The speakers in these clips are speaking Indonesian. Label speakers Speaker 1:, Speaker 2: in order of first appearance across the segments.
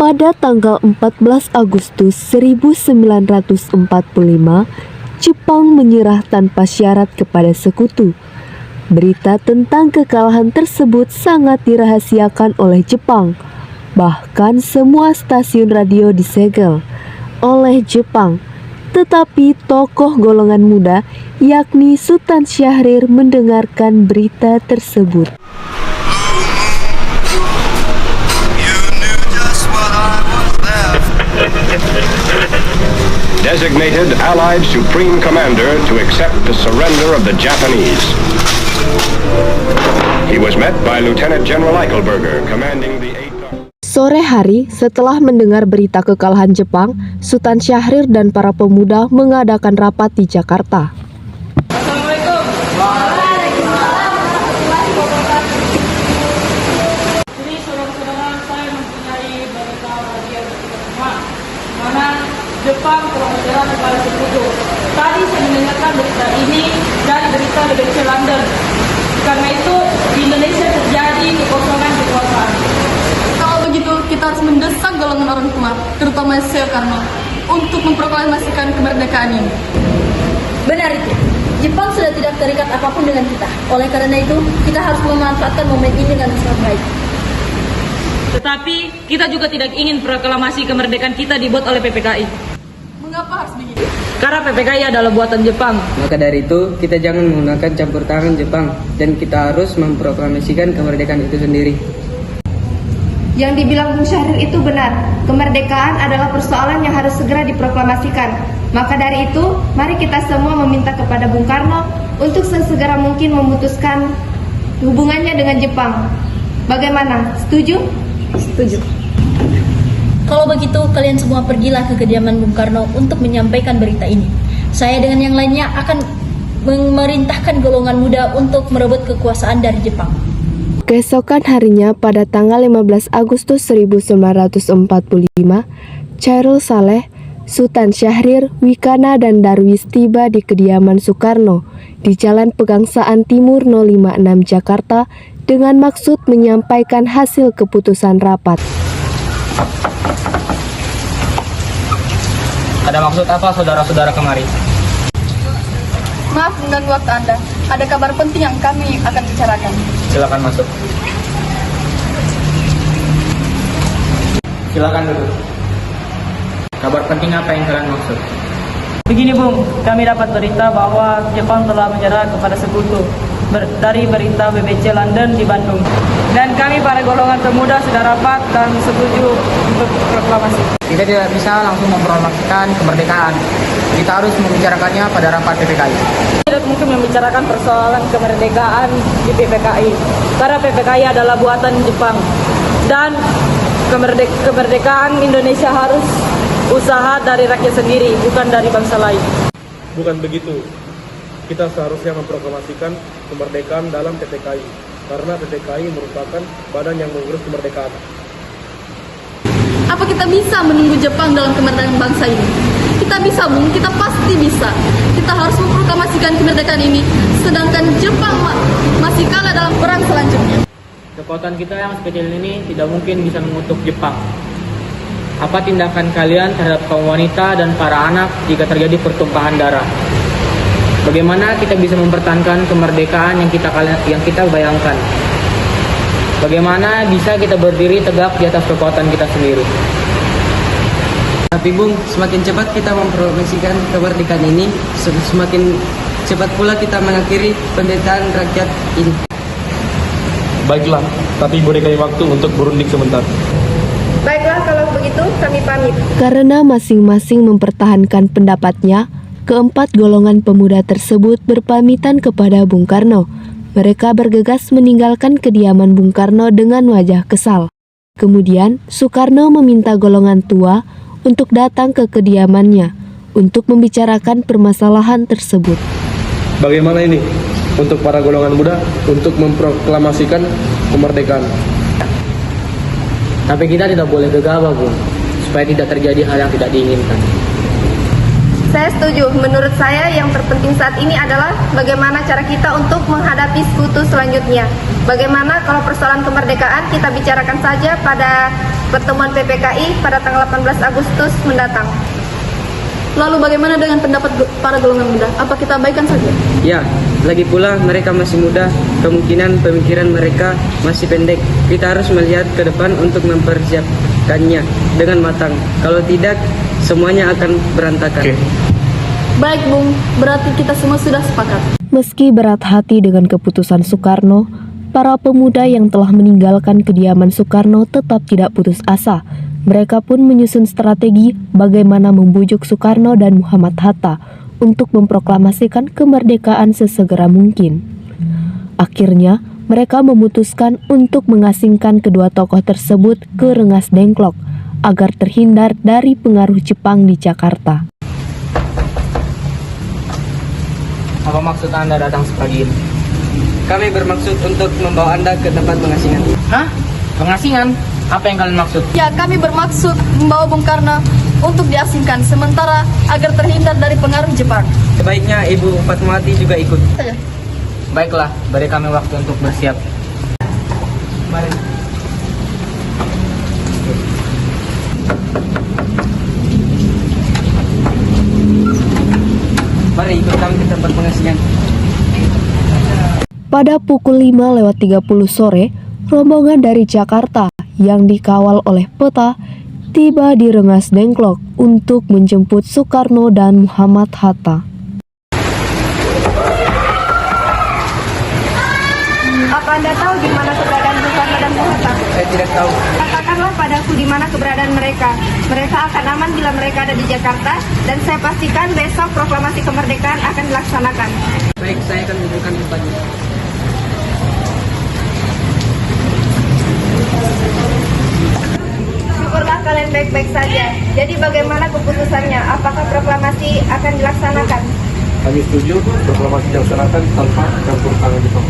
Speaker 1: Pada tanggal 14 Agustus 1945, Jepang menyerah tanpa syarat kepada sekutu. Berita tentang kekalahan tersebut sangat dirahasiakan oleh Jepang. Bahkan semua stasiun radio disegel oleh Jepang. Tetapi tokoh golongan muda, yakni Sultan Syahrir, mendengarkan berita tersebut.
Speaker 2: Designated Allied Supreme Commander to accept the surrender of the Japanese. He was met by Lieutenant General Eichelberger, commanding the 8th.
Speaker 1: Sore hari, setelah mendengar berita kekalahan Jepang, Sultan Syahrir dan para pemuda mengadakan rapat di Jakarta.
Speaker 3: Assalamualaikum. Jadi saudara-saudara, saya mempunyai berita bagian pertama, mana Jepang telah menyerah kepada sekutu. Tadi saya mendengarkan berita ini dari berita BBC London. Karena itu di Indonesia terjadi kekosongan kekuasaan.
Speaker 4: Kalau begitu, kita harus mendesak golongan orang tua, terutama Soekarno, untuk memproklamasikan kemerdekaan ini.
Speaker 5: Benar itu. Jepang sudah tidak terikat apapun dengan kita. Oleh karena itu, kita harus memanfaatkan momen ini dengan sangat baik.
Speaker 3: Tetapi kita juga tidak ingin proklamasi kemerdekaan kita dibuat oleh PPKI.
Speaker 4: Mengapa harus begitu?
Speaker 3: Karena PPKI adalah buatan Jepang.
Speaker 6: Maka dari itu, kita jangan menggunakan campur tangan Jepang, dan kita harus memproklamasikan kemerdekaan itu sendiri.
Speaker 7: Yang dibilang Bung Syahrir itu benar, kemerdekaan adalah persoalan yang harus segera diproklamasikan. Maka dari itu, mari kita semua meminta kepada Bung Karno untuk sesegera mungkin memutuskan hubungannya dengan Jepang. Bagaimana? Setuju?
Speaker 5: Setuju. Kalau begitu, kalian semua pergilah ke kediaman Bung Karno untuk menyampaikan berita ini. Saya dengan yang lainnya akan memerintahkan golongan muda untuk merebut kekuasaan dari Jepang.
Speaker 1: Keesokan harinya pada tanggal 15 Agustus 1945, Chairul Saleh, Sultan Syahrir, Wikana, dan Darwis tiba di kediaman Soekarno di Jalan Pegangsaan Timur 056 Jakarta dengan maksud menyampaikan hasil keputusan rapat.
Speaker 6: Ada maksud apa saudara-saudara kemari?
Speaker 4: Maaf mengganggu waktu Anda. Ada kabar penting yang kami akan bicarakan.
Speaker 6: Silakan masuk. Silakan duduk. Kabar penting apa yang kalian maksud?
Speaker 3: Begini Bung, kami dapat berita bahwa Jepang telah menyerah kepada sekutu dari berita BBC London di Bandung. Dan kami para golongan pemuda sudah rapat dan setuju untuk proklamasi.
Speaker 6: Kita tidak bisa langsung memproklamasikan kemerdekaan. Kita harus membicarakannya pada rapat PPKI.
Speaker 3: Tidak mungkin membicarakan persoalan kemerdekaan di PPKI karena PPKI adalah buatan Jepang dan kemerdekaan Indonesia harus usaha dari rakyat sendiri, bukan dari bangsa lain.
Speaker 8: Bukan begitu. Kita seharusnya memproklamasikan kemerdekaan dalam PPKI karena PPKI merupakan badan yang mengurus kemerdekaan.
Speaker 4: Apa kita bisa menunggu Jepang dalam kemerdekaan bangsa ini? Kita bisa, Bung. Kita pasti bisa. Kita harus memproklamasikan kemerdekaan ini, sedangkan Jepang masih kalah dalam perang selanjutnya.
Speaker 6: Kekuatan kita yang sekecil ini tidak mungkin bisa mengutuk Jepang. Apa tindakan kalian terhadap kaum wanita dan para anak jika terjadi pertumpahan darah? Bagaimana kita bisa mempertahankan kemerdekaan yang kita bayangkan? Bagaimana bisa kita berdiri tegak di atas kekuatan kita sendiri? Tapi Bung, semakin cepat kita mempromosikan kemerdekaan ini, semakin cepat pula kita mengakhiri penderitaan rakyat ini.
Speaker 8: Baiklah, tapi beri kami waktu untuk berunding sebentar.
Speaker 7: Baiklah, kalau begitu kami pamit.
Speaker 1: Karena masing-masing mempertahankan pendapatnya, keempat golongan pemuda tersebut berpamitan kepada Bung Karno. Mereka bergegas meninggalkan kediaman Bung Karno dengan wajah kesal. Kemudian, Soekarno meminta golongan tua untuk datang ke kediamannya untuk membicarakan permasalahan tersebut.
Speaker 8: Bagaimana ini untuk para golongan muda untuk memproklamasikan kemerdekaan?
Speaker 6: Tapi kita tidak boleh gegabah, Bung, supaya tidak terjadi hal yang tidak diinginkan.
Speaker 7: Saya setuju. Menurut saya yang terpenting saat ini adalah bagaimana cara kita untuk menghadapi sekutu selanjutnya. Bagaimana kalau persoalan kemerdekaan kita bicarakan saja pada pertemuan PPKI pada tanggal 18 Agustus mendatang.
Speaker 4: Lalu bagaimana dengan pendapat para golongan muda? Apa kita abaikan saja?
Speaker 9: Ya, lagi pula mereka masih muda, kemungkinan pemikiran mereka masih pendek. Kita harus melihat ke depan untuk mempersiapkannya dengan matang. Kalau tidak, semuanya akan berantakan.
Speaker 4: Baik Bung, berarti kita semua sudah sepakat.
Speaker 1: Meski berat hati dengan keputusan Soekarno, para pemuda yang telah meninggalkan kediaman Soekarno tetap tidak putus asa. Mereka pun menyusun strategi bagaimana membujuk Soekarno dan Muhammad Hatta untuk memproklamasikan kemerdekaan sesegera mungkin. Akhirnya, mereka memutuskan untuk mengasingkan kedua tokoh tersebut ke Rengas Dengklok agar terhindar dari pengaruh Jepang di Jakarta.
Speaker 6: Apa maksud Anda datang sepagi ini?
Speaker 9: Kami bermaksud untuk membawa Anda ke tempat pengasingan.
Speaker 6: Hah? Pengasingan? Apa yang kalian maksud?
Speaker 4: Ya, kami bermaksud membawa Bung Karno untuk diasingkan sementara agar terhindar dari pengaruh Jepang.
Speaker 9: Sebaiknya Ibu Fatmawati juga ikut.
Speaker 6: Baiklah, beri kami waktu untuk bersiap.
Speaker 9: Mari. Mari ikut kami ke tempat pengasingan.
Speaker 1: Pada pukul 5:30 sore, rombongan dari Jakarta yang dikawal oleh peta tiba di Rengas Dengklok untuk menjemput Soekarno dan Muhammad Hatta.
Speaker 7: Apa Anda tahu di mana keberadaan Bung Karno dan Bung Hatta?
Speaker 9: Saya tidak tahu.
Speaker 7: Katakanlah padaku di mana keberadaan mereka. Mereka akan aman bila mereka ada di Jakarta, dan saya pastikan besok proklamasi kemerdekaan akan dilaksanakan.
Speaker 9: Baik, saya akan menunjukkan tempatnya.
Speaker 7: Syukurlah kalian baik-baik saja. Jadi bagaimana keputusannya? Apakah proklamasi akan dilaksanakan?
Speaker 8: Kami setuju proklamasi dilaksanakan tanpa campur tangan Jepang.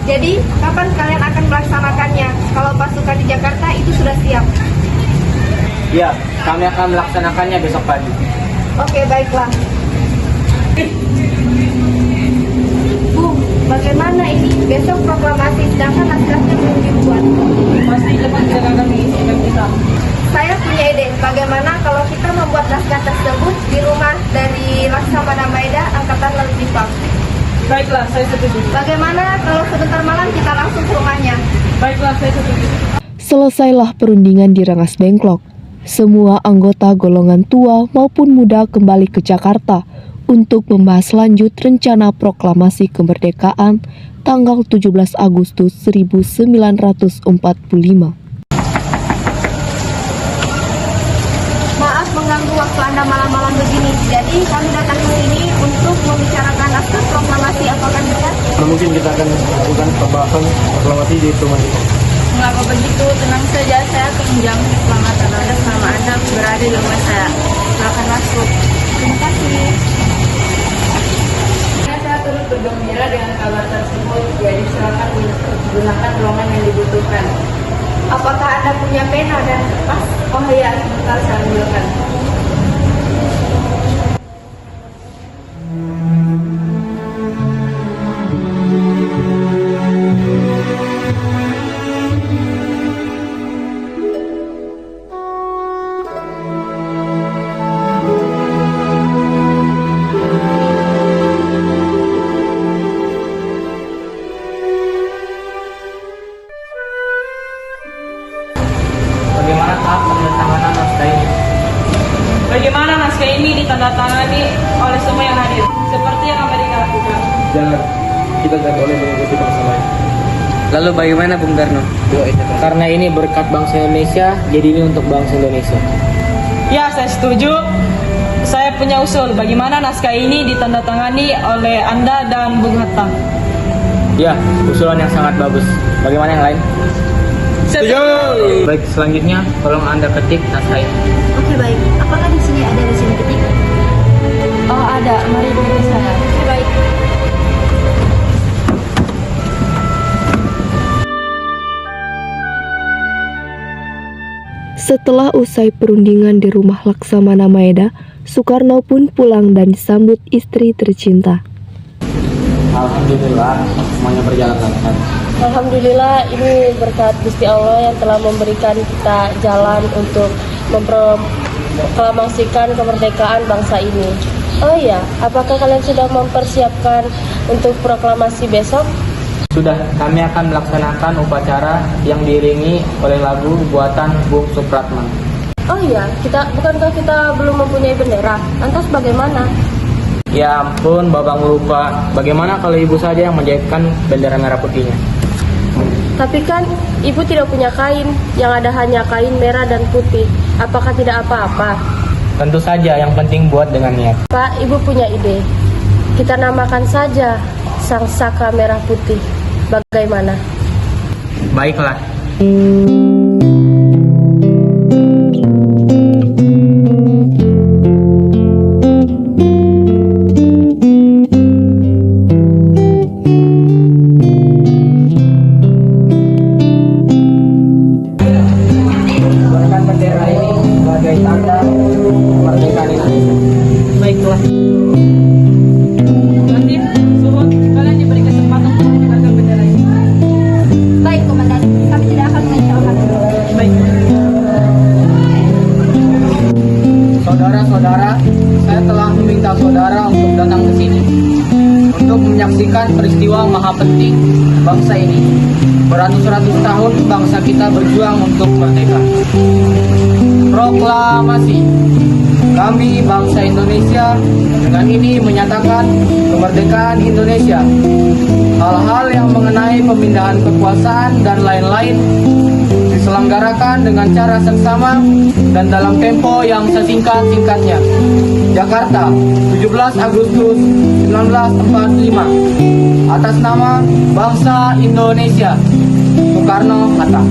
Speaker 7: Jadi, kapan kalian akan melaksanakannya? Kalau pasukan di Jakarta itu sudah siap.
Speaker 6: Ya, kami akan melaksanakannya besok pagi.
Speaker 7: Oke, baiklah. Bu, bagaimana ini? Besok proklamasi, sedangkan naskahnya belum dibuat.
Speaker 3: Masih dapat tidak kami isikan kita.
Speaker 7: Saya punya ide, bagaimana kalau kita membuat naskah tersebut di rumah dari Laksamana Maeda, Angkatan Laut Jepang.
Speaker 3: Baiklah, saya setuju.
Speaker 7: Bagaimana kalau sebentar malam kita langsung ke rumahnya?
Speaker 3: Baiklah, saya setuju.
Speaker 1: Selesailah perundingan di Rengas Dengklok. Semua anggota golongan tua maupun muda kembali ke Jakarta untuk membahas lanjut rencana proklamasi kemerdekaan tanggal 17 Agustus 1945.
Speaker 7: Maaf mengganggu waktu Anda malam-malam begini. Jadi kami datang ke sini untuk membicarakan naskah proklamasi. Apakah bisa?
Speaker 8: Mungkin kita akan lakukan pembahasan proklamasi di rumah ini.
Speaker 7: Mengapa begitu? Tenang saja, saya akan menjamin keselamatan Anda selama Anda berada di rumah saya. Silakan masuk. Terima kasih. Saya turut bergembira dengan kabar tersebut. Jadi silakan gunakan ruangan yang dibutuhkan. Apakah Anda punya pena dan kertas? Oh iya, sebentar saya ambilkan.
Speaker 6: Bagaimana tahap penandatanganan naskah ini?
Speaker 3: Bagaimana naskah ini ditandatangani oleh semua yang hadir? Seperti yang Amerika lakukan.
Speaker 8: Jangan, kita tidak boleh mengikuti bangsa lain.
Speaker 9: Lalu bagaimana Bung Karno?
Speaker 6: Karena ini berkat bangsa Indonesia, jadi ini untuk bangsa Indonesia.
Speaker 3: Ya, saya setuju. Saya punya usul. Bagaimana naskah ini ditandatangani oleh Anda dan Bung Hatta?
Speaker 6: Ya, usulan yang sangat bagus. Bagaimana yang lain? Baik, selanjutnya tolong Anda ketik naskah ini.
Speaker 5: Oke, baik. Apakah di sini ada mesin ketik?
Speaker 4: Oh, ada. Mari kita ke sana.
Speaker 7: Baik.
Speaker 1: Setelah usai perundingan di rumah Laksamana Maeda, Soekarno pun pulang dan disambut istri tercinta.
Speaker 6: Alhamdulillah, semuanya berjalan lancar.
Speaker 10: Alhamdulillah, ini berkat Gusti Allah yang telah memberikan kita jalan untuk memproklamasikan kemerdekaan bangsa ini. Oh iya, apakah kalian sudah mempersiapkan untuk proklamasi besok?
Speaker 6: Sudah, kami akan melaksanakan upacara yang diiringi oleh lagu buatan Bung Supratman.
Speaker 10: Oh iya, bukankah kita belum mempunyai bendera? Lantas bagaimana?
Speaker 6: Ya ampun, Babang lupa. Bagaimana kalau ibu saja yang menjahitkan bendera merah putihnya?
Speaker 10: Tapi kan ibu tidak punya kain, yang ada hanya kain merah dan putih. Apakah tidak apa-apa?
Speaker 6: Tentu saja, yang penting buat dengan niat.
Speaker 10: Pak, ibu punya ide. Kita namakan saja Sang Saka Merah Putih. Bagaimana?
Speaker 6: Baiklah. Gunakan bendera ini sebagai tanda kemerdekaan Indonesia.
Speaker 3: Baiklah. Nanti suhun kalian diberi kesempatan untuk mengibarkan bendera ini.
Speaker 4: Baik, Komandan. Kami tidak akan mengecewakan.
Speaker 3: Baik.
Speaker 6: Saudara-saudara, saya telah meminta saudara untuk datang ke sini untuk menyaksikan peristiwa maha penting bangsa ini. Beratus-ratus tahun bangsa kita berjuang untuk merdeka. Proklamasi. Kami bangsa Indonesia dengan ini menyatakan kemerdekaan Indonesia. Hal-hal yang mengenai pemindahan kekuasaan dan lain-lain diselenggarakan dengan cara seksama dan dalam tempo yang sesingkat-singkatnya. Jakarta, 17 Agustus 1945. Atas nama bangsa Indonesia, Soekarno-Hatta.